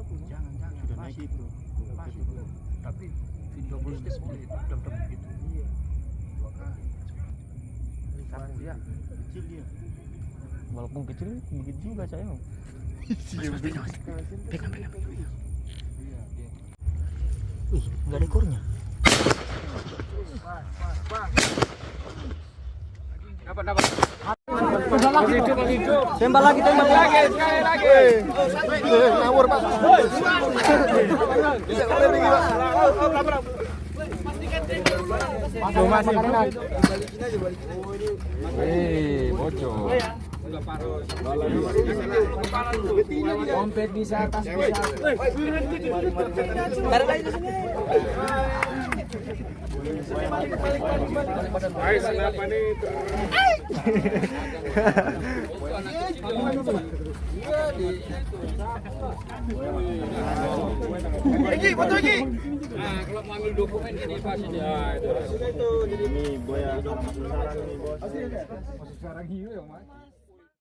Jangan. Sudah naik bro. Masih bro. Tapi video positif dam-dam gitu. Iya. 2 kali. Tapi dia kecil dia. Walaupun kecil begitu juga saya. Pegang. Iya, dia. Wih, nggak ada ekornya. Dapat. Tembak lagi. Sekali lagi. Ngawur Pak. Bocor. Kompet bisa atas bisa. Foto lagi. Nah, kalau mau ambil dokumen ini pasti dia. Itu jadi ini boya masuk sarang ini bos. Masuk sarang hiu ya, Mas.